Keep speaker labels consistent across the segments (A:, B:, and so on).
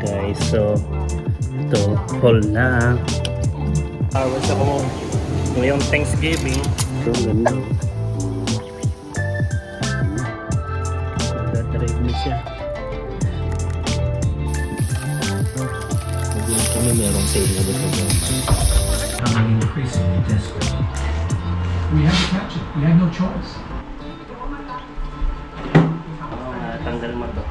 A: guys, so ito fall na. Awas ako ngayong Thanksgiving. So ganda. Nagdadrive na siya. Ngayon kami merong sale na dito.
B: Becoming increasingly desperate. We had to catch it. We had no choice.
A: Tanggal mo to.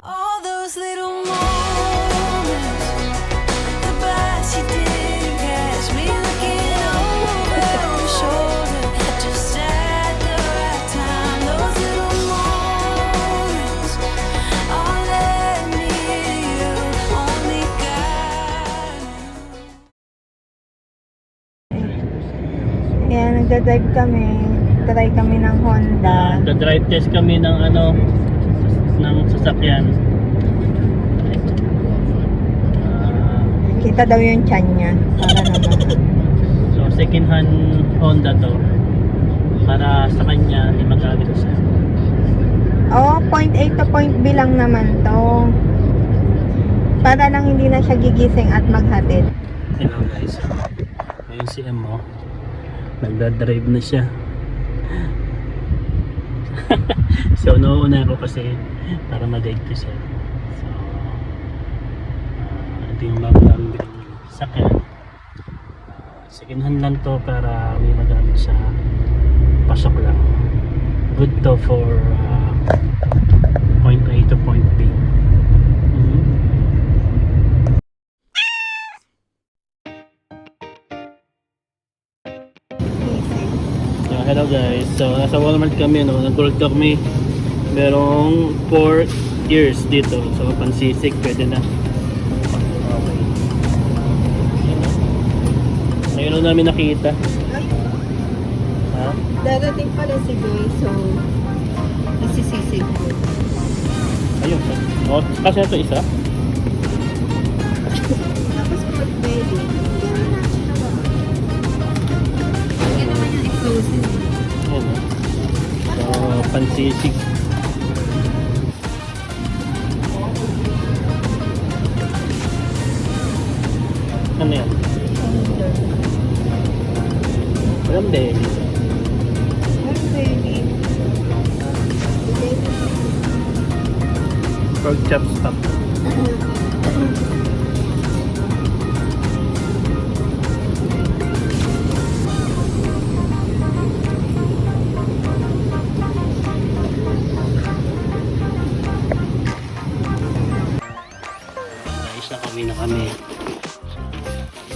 C: All those little moments, the best you didn't catch me looking over your shoulder, just at the right time. Those little moments all led me to you, only God knew.
D: Kaya nagdadrive kami. Try kami ng Honda.
A: Drive test kami ng ano, ng sasakyan.
D: Kita daw yung tiyan niya. Para naman.
A: So second hand Honda to. Para sa kanya hindi magagamit siya.
D: Oo, point A to point B lang naman to. Para lang hindi na siya gigising at maghatid.
A: Hello guys. Ngayon si Mo. Nagdadrive na siya. So nauuna ako kasi para ma-date ko siya. So ito yung magamit sakyan. Second hand lang to para may magamit siya. Pasok lang. Good to for point A to point B. So, hello guys. So nasa Walmart kami, no? Nag-gold kami. Merong 4 ears dito. So pansisig pwede na. Okay. Ngayon lang namin nakita. Ha?
D: Darating pala si Joy, so nasisisig ko.
A: Ayun. Oh, kasi ito isa.
D: Tapos pag pwede, hindi naman yung exclusive.
A: Ayun. So pansisig. Ano yan? Walang belly. Pork chop stock. Guys, nakauwi na kami.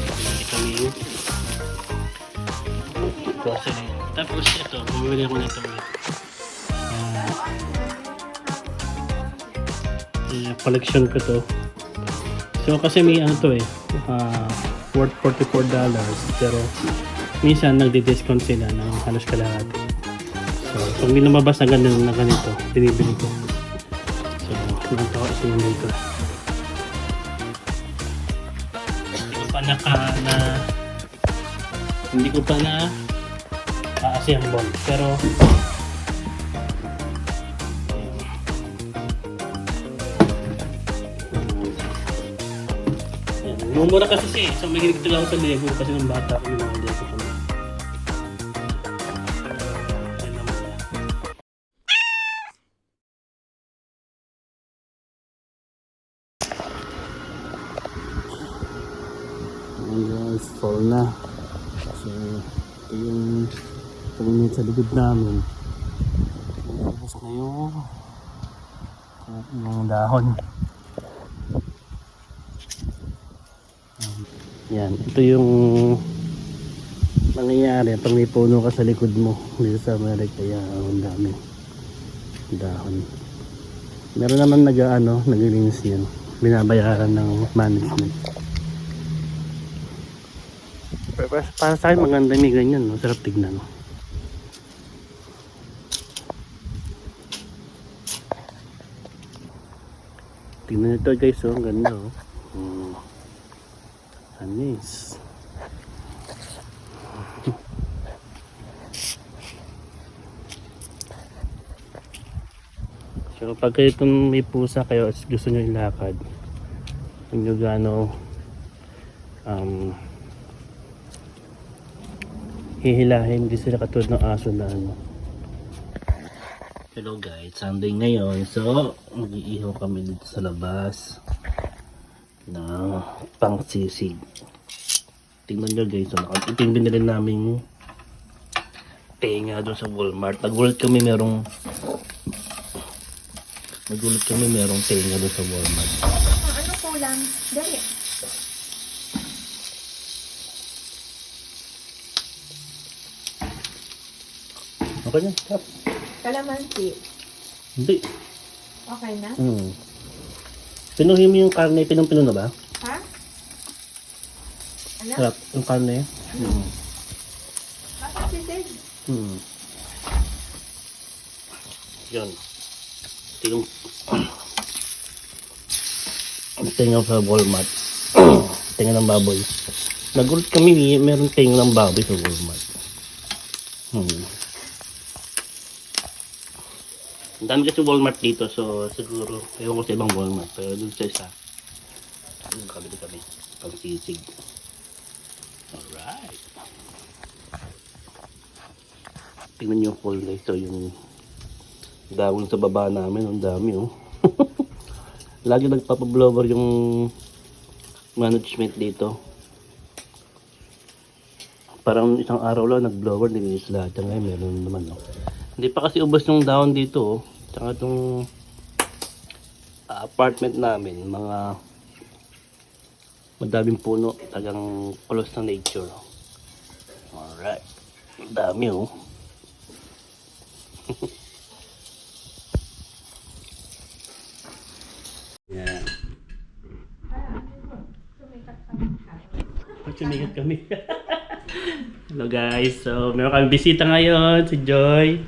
A: Bumili kami yung grocery. Tapos ito, bumili ako nito. Collection ko to. So kasi may ano to worth $44 pero minsan nagdi-discount sila ng halos kalahati. So pag may lumabas na ganito, binibili ko. So nagtawa siya dito. Hindi ko pa na assemble pero mumura kasi siya so may hilig talaga ako sa Lego kasi nung bata ako yung mga Lego ko. Guys, fall na. So, ito yung tumingin sa likod namin. Tapos na yung dahon. Yan, ito yung nangyayari pag may puno ka sa likod mo dito sa Amerika. Yan, ang dami dahon. Meron naman naglilinis yan, binabayaran ng management. Pero para sa akin maganda may ganyan, no? Sarap tignan. Tignan nito guys, ang ganda anis. So pag kayo kung may pusa kayo at gusto nyo ilakad, huwag nyo gano hihilahin, hindi sila katulad ng aso na ano. Hello guys, Sunday ngayon. So, mag-iihaw kami dito sa labas ng pangsisig. Tingnan nyo guys, so, ito yung binili namin tenga doon sa Walmart. Nagulat kami merong tenga doon sa Walmart.
D: Ano kulang? Dali.
A: Okay na, stop.
D: Kalamansi.
A: Hindi.
D: Okay na?
A: Pinuhin mo yung karne, pinong-pino na ba?
D: Ha? Ano?
A: Sarap, yung karne.
D: Bakit sisig?
A: Yan. Ito yung tenga sa Walmart. Tenga ng baboy. Nagulat kami, meron tenga ng baboy sa Walmart. Ang dami kasi Walmart dito, so siguro, ewan ko sa ibang Walmart, pero dun sa isa, kami pang sisig. Alright. Tingnan nyo po guys, ito yung dahon sa baba namin, ang dami oh. Lagi nagpapablower yung management dito. Parang isang araw lang nag-blower, nilinis lahat. Ngayon meron naman no. Hindi pa kasi ubos yung dahon dito oh. Tsaka itong apartment namin, mga madaming puno, talagang close na nature. Alright. Ang dami oh. Yan. Sumikat kami. Hello guys, so meron kami bisita ngayon, si Joy.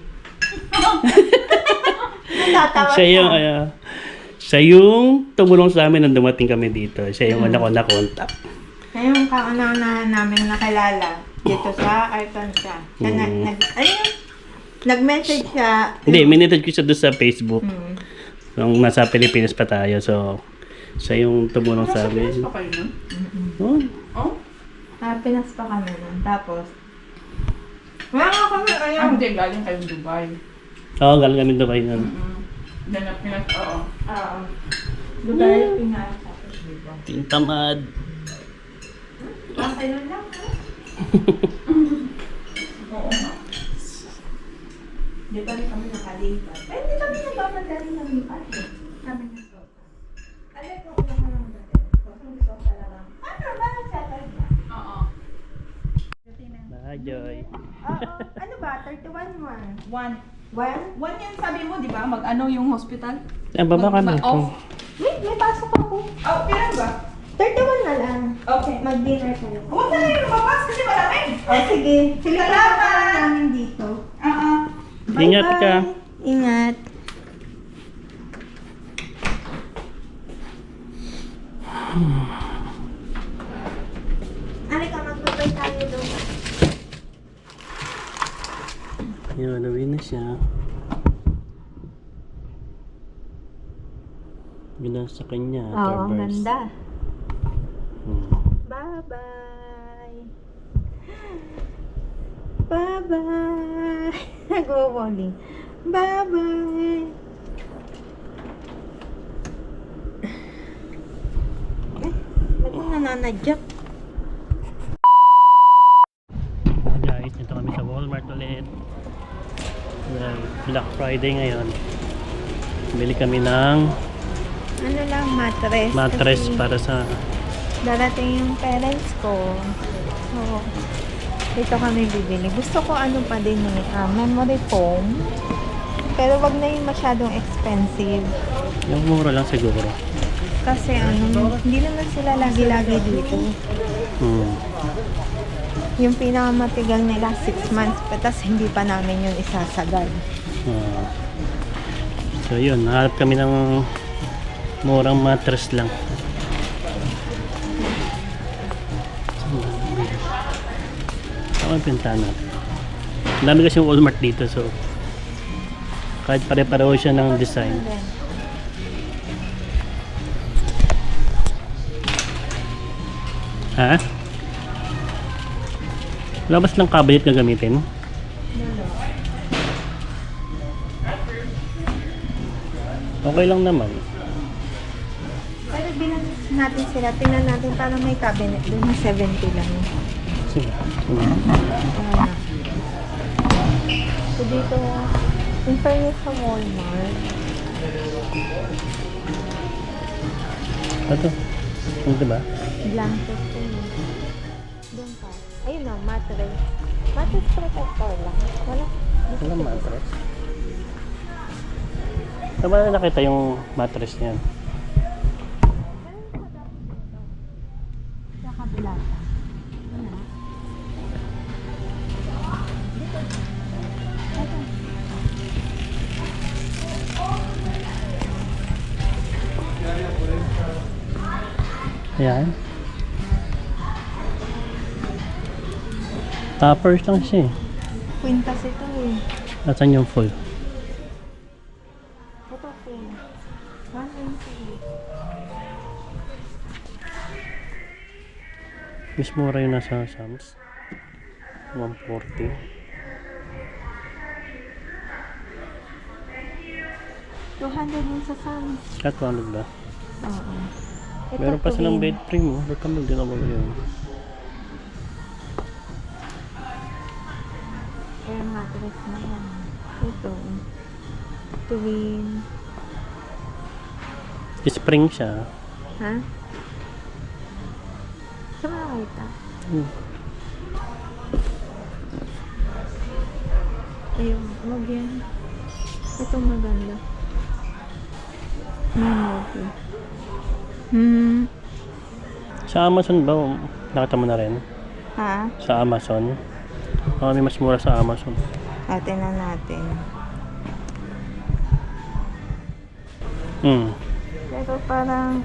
A: Siya yung tumulong sa amin nang dumating kami dito. Siya yung anak ko na contact.
D: Siya yung kauna-una namin nakilala dito sa Arkansas. Siya nag-message siya.
A: Hindi, minitad ko siya doon sa Facebook. Nung nasa Pilipinas pa tayo, so siya yung tumulong sa amin.
E: Pa kayo nun?
A: Oh.
E: Oh?
D: Pinas pa kami nun. Tapos, wala nga kami,
E: Ah, hindi. Galing kayong Dubai.
A: Oo, galing kami Dubai nun.
E: Then, Pinas, oo.
D: Oo. Dubai, Pinas. Tapos dito.
A: Tintamad.
D: Okay nun lang.
E: Oo nga.
D: Di ba rin kami nakalipat? Eh, hindi kami nagmamadali ng lipat. Kami na sopa. Alam ko kung ano naman dati. Kung gusto ko talaga. Ano ba? Settled na.
E: Oo.
A: Bye, Joy.
D: Oo. Ano ba? 31
E: One.
D: One
E: Yan sabi mo, di ba? Mag-ano yung hospital?
A: Ang baba ka na.
E: Off.
D: Wait, may pasok ako.
E: Oh, kailan ba?
D: 31 na lang.
E: Okay.
D: Mag-dinner tayo.
E: Huwag na yung lumabas kasi malamig.
D: Oh, sige. Salamat namin dito.
E: Oo.
A: Ingat ka.
D: Ingat. Alika, magbabay tayo doon.
A: Yun, uwi na siya. Gina sa kanya.
D: Oo, ang
A: Tarbers.
D: ganda.
A: Hmm.
D: Bye-bye. Bye-bye. Nag-walling. Bye-bye. Ba't mo nananadyak?
A: Guys, ito kami sa Walmart ulit. Black Friday ngayon. Bili kami ng
D: Ano lang, mattress.
A: mattress
D: Kasi
A: para sa
D: darating yung parents ko. So, dito kami bibili. Gusto ko ano pa din memory foam. Pero wag na yung masyadong expensive.
A: yung mura lang siguro.
D: Kasi hindi naman sila lagi-lagi dito.
A: Hmm.
D: Yung pinakamatigang nila 6 months pa, tas hindi pa namin yun isasagad.
A: So yun, nahanap kami ng murang mattress lang. Saan ang pintahan natin? Ang dami kasi yung Walmart dito, so Kahit pare-pareho siya ng design.
D: Then,
A: Ha? Labas ng cabinet na gamitin? Okay lang naman.
D: pero bilang natin sila, tingnan natin parang may cabinet doon na 70 lang.
A: Sige.
D: So dito, in fairness sa Walmart,
A: Ito. Ito diba?
D: blanket ko yun. Doon pa. Ayun o, mattress. Mattress protector lang. Wala.
A: Walang mattress. Saan ba nakita yung mattress niyan?
D: Sa kabila. Wala.
A: Ayan. Toppers lang siya eh.
D: Quintas ito eh.
A: Nasaan yung full?
D: Ito full. 120.
A: Mas mura yung nasa Sam's. 140.
D: $200 sa Sam's.
A: At 100 ba?
D: Oo. Ito,
A: Meron pa silang
D: twin.
A: bed frame oh. Recommend din ako yun.
D: Air mattress na yan. Ito. Twin.
A: Spring siya.
D: Ha? Saan mo nakita? Ayun. Wag yan. Ito maganda. Memory.
A: Sa Amazon ba? Nakita mo na rin?
D: Ha?
A: Sa Amazon? May mas mura sa Amazon.
D: Atin na natin. Pero parang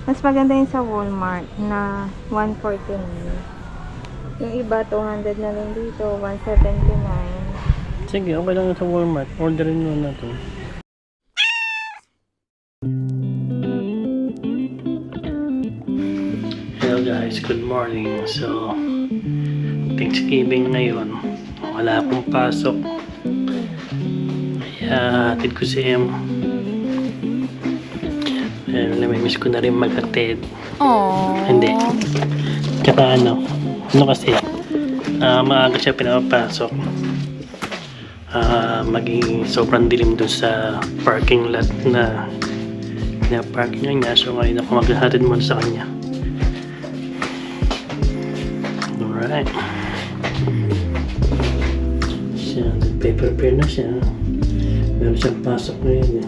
D: mas maganda yun sa Walmart na 149. Yung iba 200 na rin dito, 179.
A: Sige, okay lang yun sa Walmart. Orderin mo natin. Hello guys, good morning. So, Thanksgiving ngayon. Wala akong pasok. Kaya hatid ko si Em. Namimiss ko na rin mag-hatid. Hindi. Tsaka ano kasi, maaga siya pinapapasok. Maging sobrang dilim doon sa parking lot na pinaparking niya. So ngayon ako maghahatid muna sa kanya. Alright. Siya, nagpe-prepare na siya. Meron siyang pasok ngayon eh.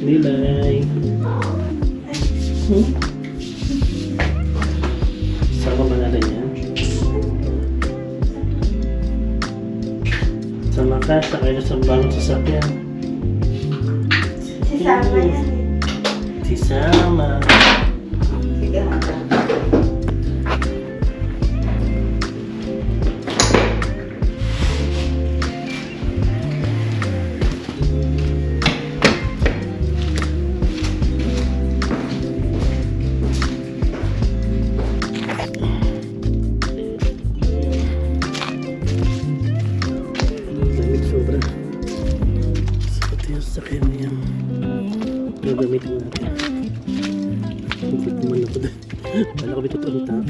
A: Nilay. Saan ka ba natin yan? Sama ka, sakay na sa bagong sasakyan.
D: Si Sama yan.
A: Si Sama.
D: Sige,
A: Lamig sobra. Sakit yung sakyan niya. Gagamitin natin. Hindi naman ako doon. Wala kami totoong tao.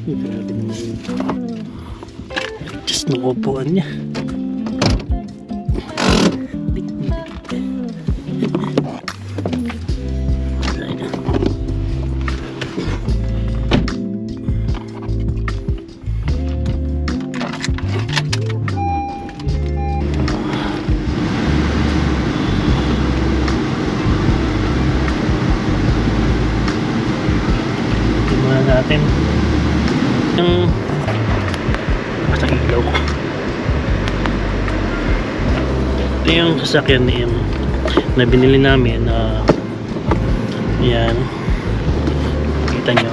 A: Grabe naman yun. Just ng upuan niya. Tingnan natin yung sa ilaw ko. Ito yung sasakyan ni M na binili namin. Yan. Kita nyo.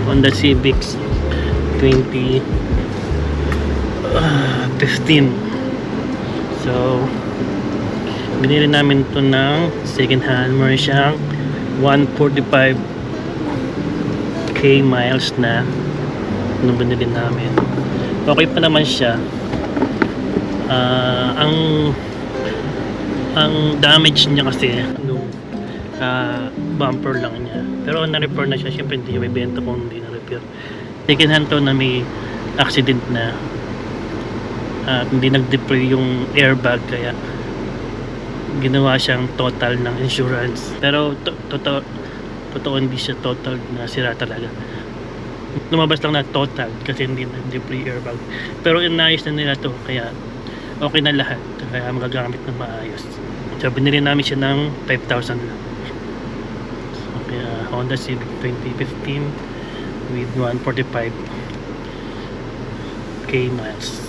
A: Honda Civics 2015. So, binili namin ito ng second hand. Meron siyang 145k miles na nung binili namin. Okay pa naman siya. Ang damage niya kasi nung bumper lang niya. Pero na-repair na siya. Siyempre hindi may benta kung hindi na-repair. Second hand to na may accident na at hindi nag-deploy yung airbag, kaya ginawa siyang total ng insurance. Pero totoo hindi siya total na sira talaga. Lumabas lang na total kasi hindi nag-deploy airbag. Pero inayos na nila to, kaya okay na lahat. Kaya magagamit ng maayos. So binili namin siya ng 5,000 lang. So, kaya Honda Civic 2015 with 145k miles.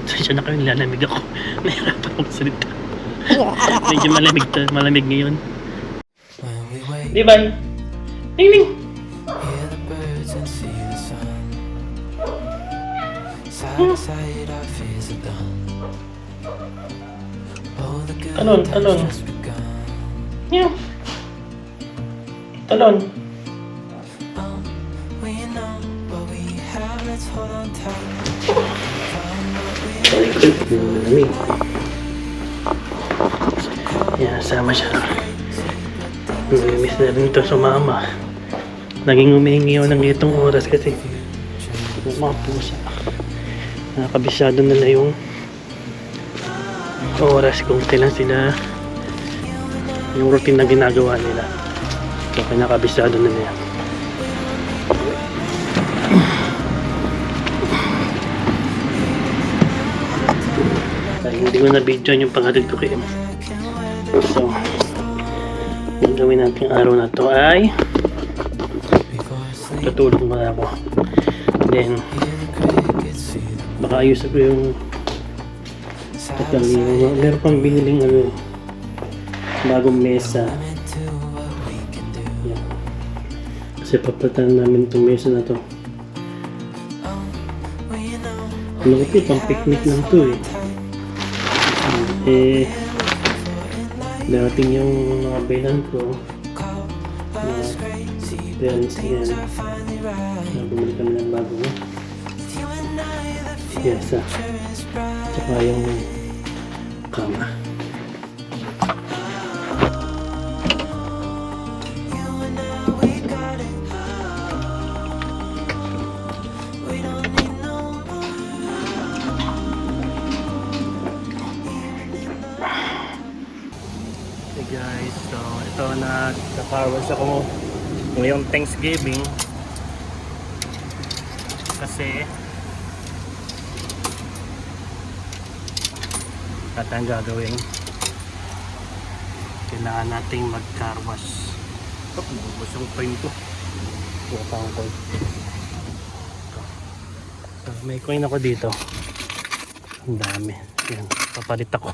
A: Siya na kayo, nilalamig ako. Nahirapan akong salita. Medyo malamig ngayon. Di ba? Ding ding!
F: Hear the birds and see the sun. Side by side, our fears are done. Oh, the good
A: Talon.
F: times just begun.
A: Yeah. Talon.
F: We know what we have, let's hold on tight.
A: Malamig. Yan, sama siya. Namimiss na rin ito sa mama. Naging humihingi ako ng itong oras kasi yung mga pusa. Nakakabisyado nila yung oras kung kailan sila yung routine na ginagawa nila. So, kinakabisado na nila. Dahil hindi ko na-video yung panghatid ko kay Em. So, yung gawin natin araw na to ay tutulog muna ako. Then, baka ayusin ko yung meron pang biniling bagong mesa. Yan. Kasi papatan namin itong mesa na to. Ano ko pang picnic lang to dating yung mga bailan ko na parents yan. Bumili kami ng bago yesa. Tsaka yung kama. Hey guys, so ito na-car wash ako ngayong Thanksgiving kasi at ang gagawin kailangan nating mag-car wash. Nabubos yung coin ko. Buka pa ang coin. So, may coin ako dito. Ang dami. Yan, papalit ako.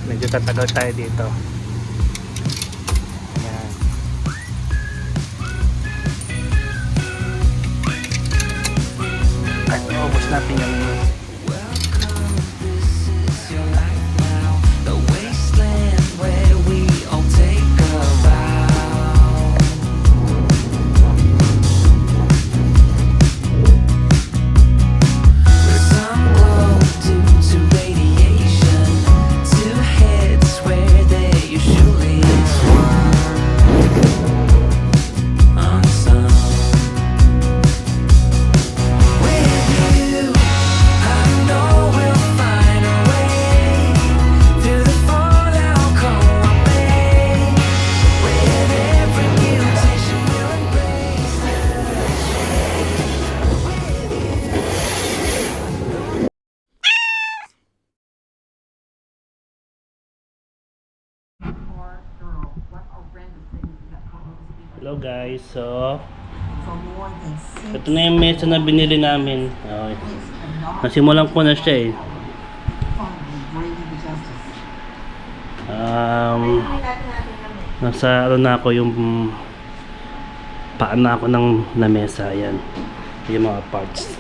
A: Medyo tatagal tayo dito. Ayan. At ubos natin yung
F: The wasteland where we all take a vow. Where some glow due to radiation, two heads where they usually swirl. On some with you, I
A: Hello guys, so ito na yung mesa na binili namin. Okay. Nasimulan ko na siya eh. Nasa ano na ako yung paan na ako ng lamesa. Ayan, yung mga parts.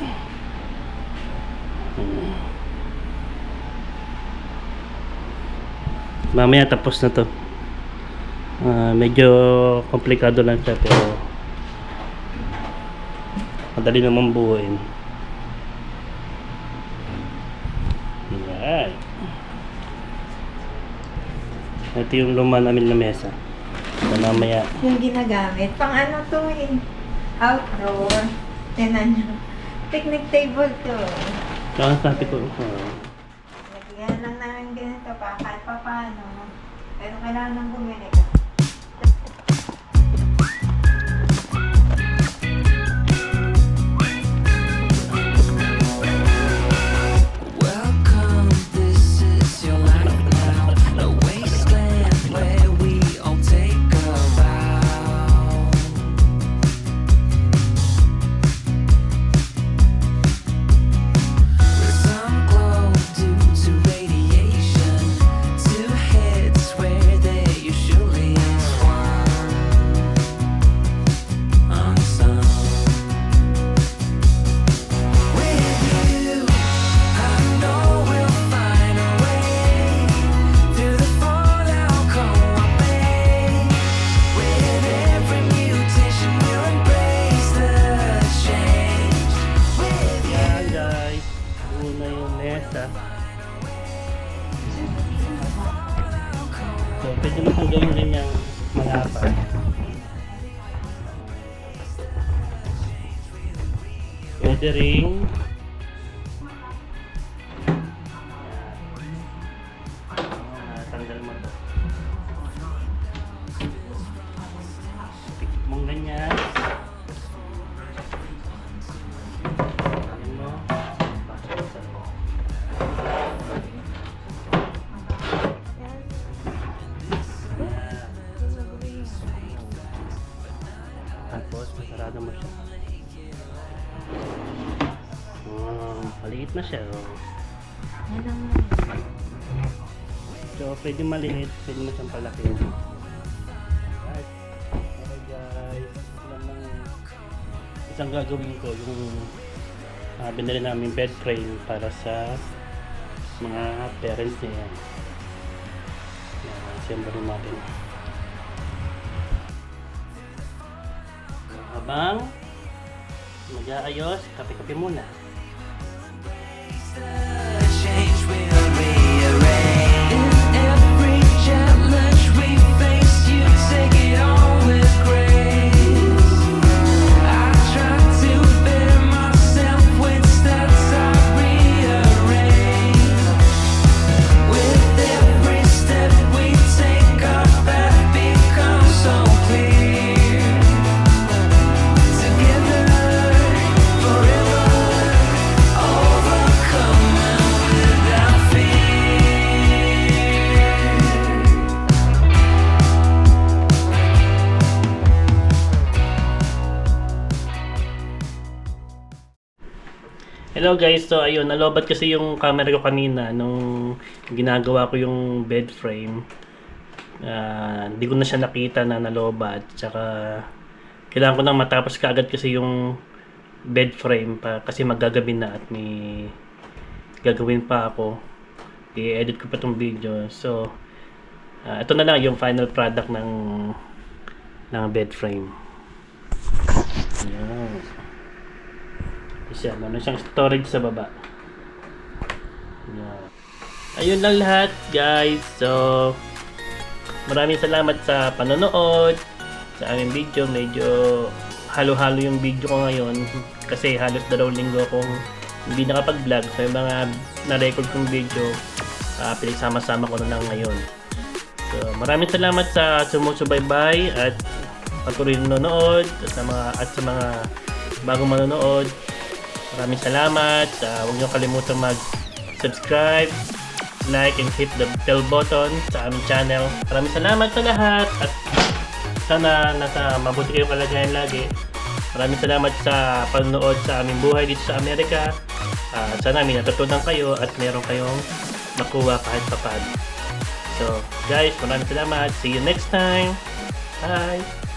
A: Mamaya tapos na to. Medyo komplikado lang siya pero madali naman buuin. Ayan. Ito yung luma namin na mesa. Mamaya.
D: Yung ginagamit. Pang ano to eh. Outdoor. Tinan nyo. Picnic table to.
A: Kaya sabi ko,
D: Lagyan lang namin ganito pa. Kahit pa paano. Pero kailangan nang bumili ka.
F: Welcome, this is your life now. A wasteland where we all take a vow. With some glow due to radiation, two heads where there usually is one. Unsung. With you, I know we'll find a way through the fallout, go away. With every mutation, we'll embrace the change. With you.
A: ayan guys, buo na yung mesa. So, pwede mo kong gawin din yung malapad. Pwede rin tanggal mo to. Pikit mong ganyan. Ayan mo. Pasok mo. Tapos, masarado mo siya. Maliit na siya. Oh.
D: Yan ang
A: So, pwede maliit, pwede mo siyang palakihin. Alright. Okay guys, ilan lang isang gagawin ko yung binili namin bed frame para sa mga parents niya. Yan. Assemble natin. Habang mag-aayos, kape-kape muna.
F: Change will rearrange. In every challenge we face, you take it on with grace. I try to better myself with steps I rearrange. With every step we take, our path becomes so clear. Together, forever, overcoming without fear.
A: Hello guys, so ayun, nalobat kasi yung camera ko kanina nung ginagawa ko yung bed frame. Hindi ko na siya nakita na nalobat. Tsaka kailangan ko nang matapos kaagad kasi yung bed frame pa kasi magagabi na at may gagawin pa ako. I-edit ko pa tong video. So ito na lang yung final product ng bed frame. Ayan. Siya, meron siyang storage sa baba. Ayan. Ayun lang lahat guys. So maraming salamat sa panonood sa aming video. Medyo halo-halo yung video ko ngayon kasi halos 2 linggo akong hindi nakapag-vlog. So yung mga na-record kong video pinagsama-sama ko na lang ngayon. So maraming salamat sa sumusubaybay at patuloy nanonood at sa mga bagong manonood. Maraming salamat. Huwag niyo kalimutan mag-subscribe, like, and hit the bell button sa aming channel. Maraming salamat sa lahat at sana nasa mabuti kayong kalagayan lagi. Maraming salamat sa panonood sa aming buhay dito sa Amerika. Sana may natutunan kayo at meron kayong makuha kahit papaano. So, guys, maraming salamat. See you next time. Bye!